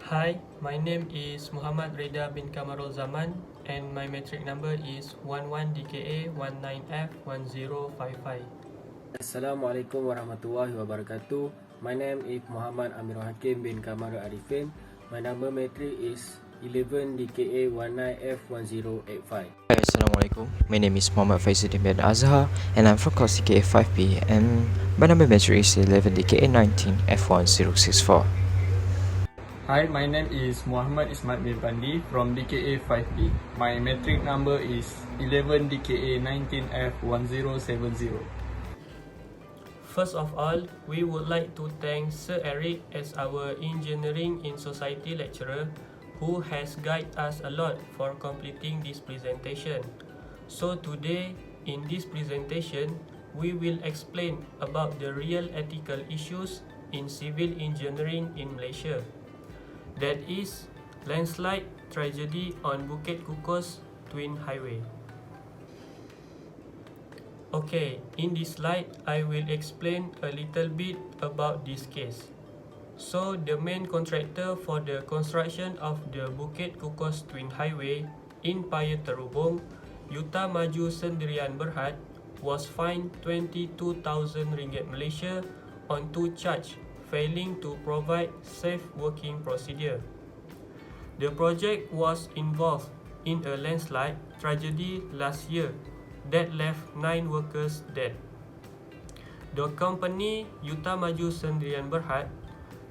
Hi, my name is Muhammad Reda bin Kamarul Zaman and my metric number is 11DKA19F1055. Assalamualaikum warahmatullahi wabarakatuh. My name is Muhammad Amirul Hakim bin Kamarul Arifin. My number matric is 11DKA19F1085. Hi, Assalamualaikum. My name is Muhammad Faizuddin bin Azhar and I'm from course DKA5B and my number metric is 11DKA19F1064. Hi, my name is Muhammad Ismail bin Pandi from DKA 5B. My metric number is 11 DKA 19F1070. First of all, we would like to thank Sir Eric as our Engineering in Society lecturer who has guided us a lot for completing this presentation. So today, in this presentation, we will explain about the real ethical issues in civil engineering in Malaysia. That is, landslide tragedy on Bukit Kukus Twin Highway. Okay, in this slide, I will explain a little bit about this case. So, the main contractor for the construction of the Bukit Kukus Twin Highway in Paya Terubong, Yuta Maju Sendirian Berhad, was fined 22,000 ringgit Malaysia on two charges failing to provide safe working procedure. The project was involved in a landslide tragedy last year that left 9 workers dead. The company Yuta Maju Sendirian Berhad,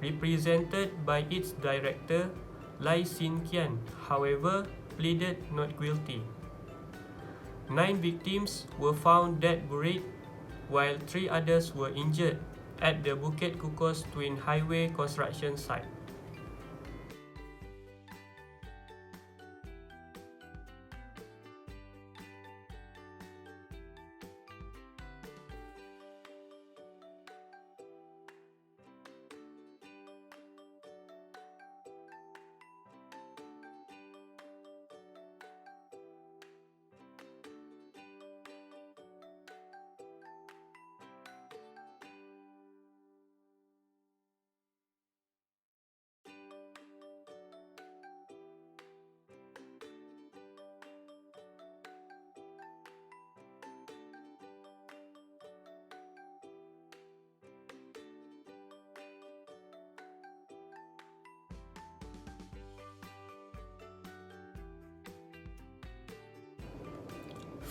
represented by its director Lai Sin Kian, however, pleaded not guilty. 9 victims were found dead buried, while 3 others were injured at the Bukit Kukus Twin Highway construction site.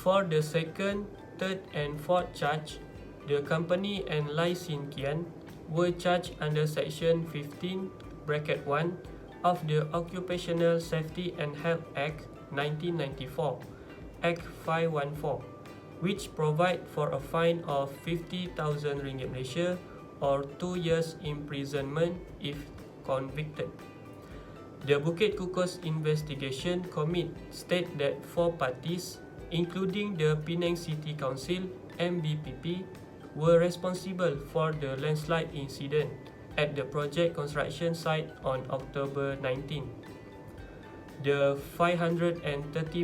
For the second, third and fourth charge, the company and Lai Sin Kian were charged under Section 15, Bracket 1 of the Occupational Safety and Health Act 1994, Act 514, which provide for a fine of 50,000 ringgit Malaysia or 2 years imprisonment if convicted. The Bukit Kukus investigation commit state that 4 parties, including the Penang City Council (MBPP), were responsible for the landslide incident at the project construction site on October 19. The 530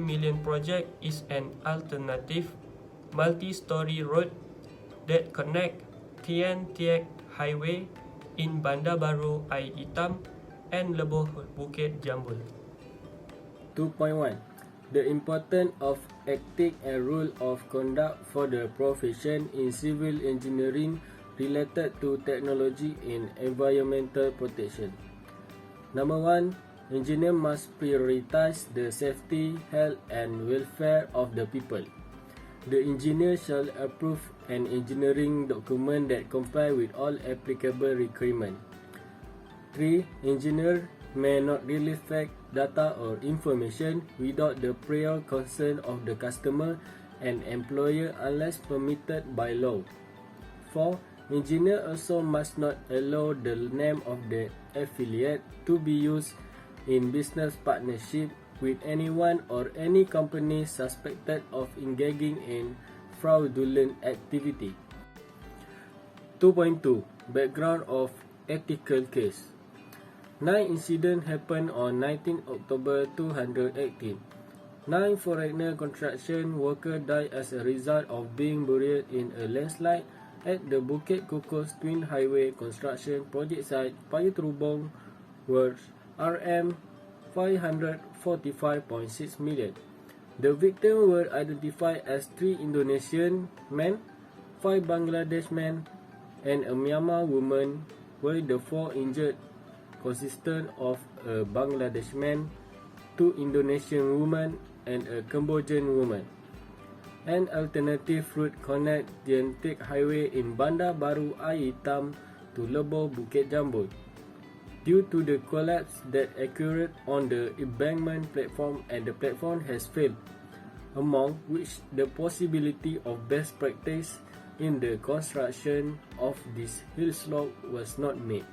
million project is an alternative multi-story road that connect Tian Tiek Highway in Bandar Baru Air Hitam and Lebuh Bukit Jambul. 2.1. The importance of ethics and rule of conduct for the profession in civil engineering related to technology in environmental protection. Number 1. Engineer must prioritize the safety, health and welfare of the people. The engineer shall approve an engineering document that comply with all applicable requirements. 3. Engineer may not release fact, data or information without the prior consent of the customer and employer unless permitted by law. 4. Engineer also must not allow the name of the affiliate to be used in business partnership with anyone or any company suspected of engaging in fraudulent activity. 2.2. Background of ethical case. 9 incidents happened on 19 October 2018. 9 foreigner construction workers died as a result of being buried in a landslide at the Bukit Kukus Twin Highway construction project site, Paya Terubong, where Rm 545.6 million. The victims were identified as 3 Indonesian men, 5 Bangladesh men, and a Myanmar woman, while the 4 injured consisted of a Bangladesh man, 2 Indonesian women, and a Cambodian woman. An alternative route connects the Jentik Highway in Bandar Baru Air Hitam to Lebor Bukit Jambul. Due to the collapse that occurred on the embankment platform and the platform has failed, among which the possibility of best practice in the construction of this hill slope was not made.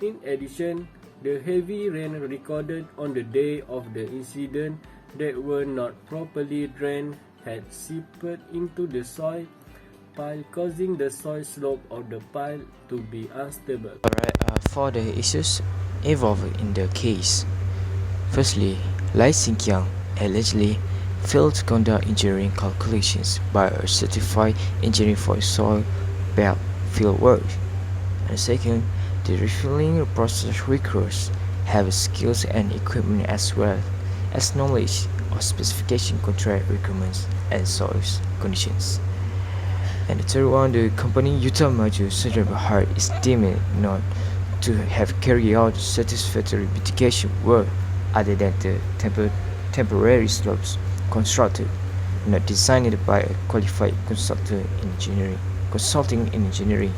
In addition, the heavy rain recorded on the day of the incident that were not properly drained had seeped into the soil pile, causing the soil slope of the pile to be unstable. Alright, for the issues involved in the case. Firstly, Lai Xinqiang allegedly failed to conduct engineering calculations by a certified engineer for soil belt field work. And second, the refueling process workers have skills and equipment as well as knowledge of specification, contract requirements, and soil conditions. And the third one, the company Utah Maju Central Bahar is deemed not to have carried out satisfactory mitigation work other than the temporary slopes constructed, not designed by a qualified consulting in engineering.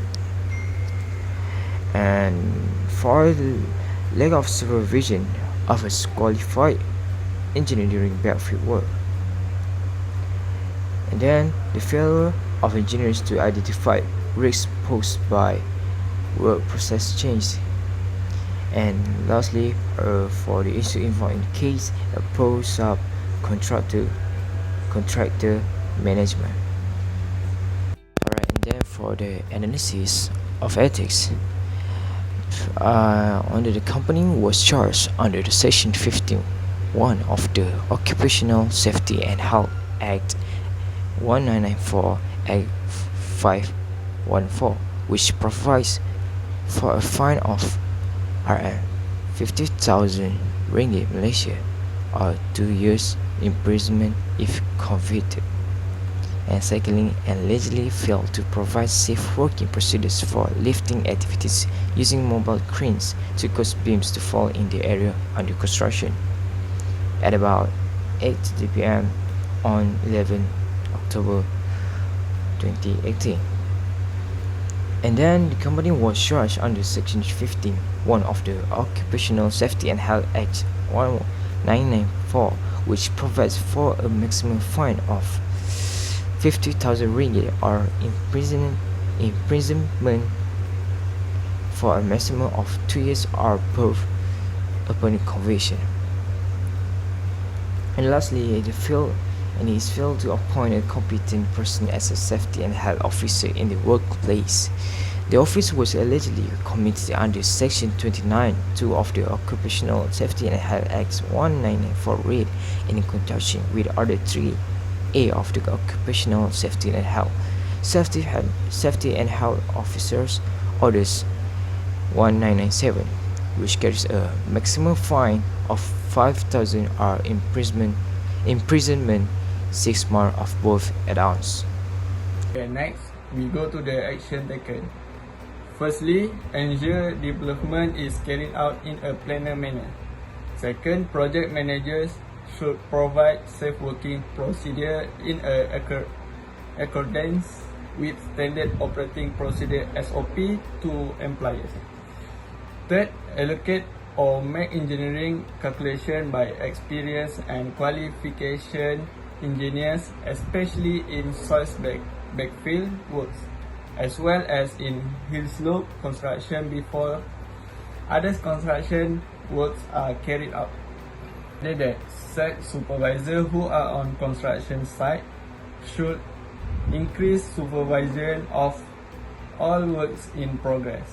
And for the lack of supervision of a qualified engineering backfield work. And then the failure of engineers to identify risks posed by work process change. And lastly, for the issue involved in the case, a poor subcontractor contractor management. Alright, and then for the analysis of ethics, under the company was charged under the section 15(1) of the Occupational Safety and Health Act 1994 Act 514, which provides for a fine of Rm 50,000 ringgit Malaysia or 2 years imprisonment if convicted. And secondly, allegedly failed to provide safe working procedures for lifting activities using mobile cranes to cause beams to fall in the area under construction at about 8:30 p.m. on 11 October 2018. And then the company was charged under section 15(1) of the Occupational Safety and Health Act 1994, which provides for a maximum fine of 50,000 ringgit or imprisonment for a maximum of 2 years or both upon conviction. And lastly, it is failed to appoint a competent person as a safety and health officer in the workplace. The office was allegedly committed under Section 29(2) of the Occupational Safety and Health Act 1994 read in conjunction with Order 3A of the Occupational Safety and Health Officers Orders 1997, which carries a maximum fine of 5,000 or imprisonment 6 months of both adults. Okay, next we go to the action taken. Firstly, ensure development is carried out in a planner manner. Second, project managers should provide safe working procedure in accordance with standard operating procedure (SOP) to employers. Third, allocate or make engineering calculation by experienced and qualification engineers, especially in soil backfill works, as well as in hill slope construction before other construction works are carried out. That site supervisors who are on construction site should increase supervision of all works in progress.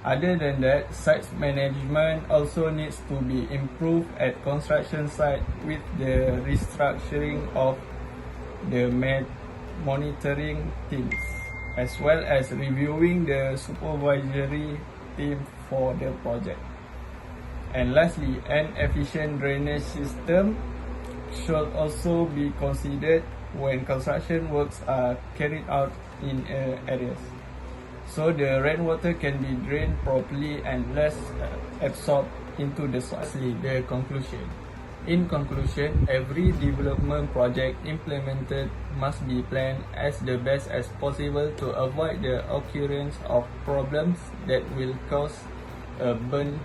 Other than that, site management also needs to be improved at construction site with the restructuring of the monitoring teams, as well as reviewing the supervisory team for the project. And lastly, an efficient drainage system should also be considered when construction works are carried out in areas, so the rainwater can be drained properly and less absorbed into the soil. Lastly, the conclusion. In conclusion, every development project implemented must be planned as the best as possible to avoid the occurrence of problems that will cause a burden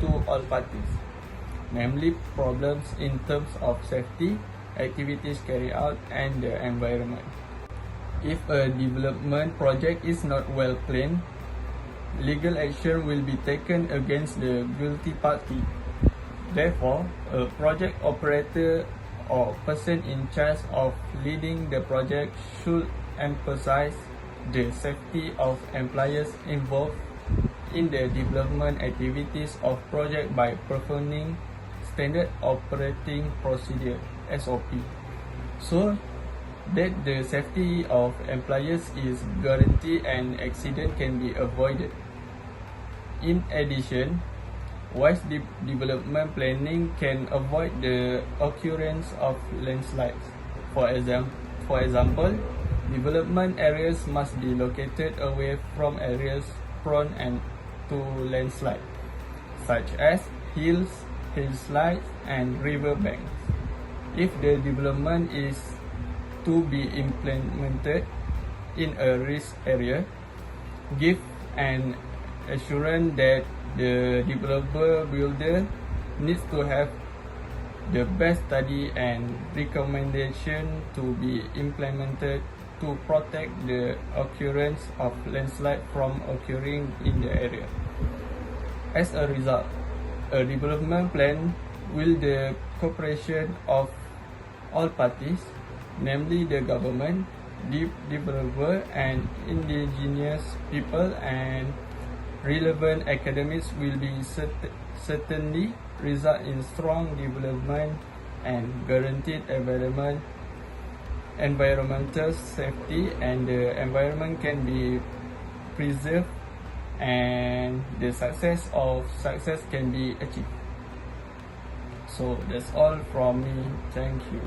to all parties, namely problems in terms of safety, activities carried out, and the environment. If a development project is not well planned, legal action will be taken against the guilty party. Therefore, a project operator or person in charge of leading the project should emphasize the safety of employees involved in the development activities of project by performing standard operating procedure (SOP), so that the safety of employees is guaranteed and accident can be avoided. In addition, wise development planning can avoid the occurrence of landslides. For example, development areas must be located away from areas prone to landslide, such as hills, hillsides, and river banks. If the development is to be implemented in a risk area, give an assurance that the developer builder needs to have the best study and recommendation to be implemented to protect the occurrence of landslide from occurring in the area. As a result, a development plan with the cooperation of all parties, namely the government, developer, and indigenous people and relevant academics, will be certainly result in strong development and guaranteed environmental safety, and the environment can be preserved and the success can be achieved. So that's all from me. Thank you.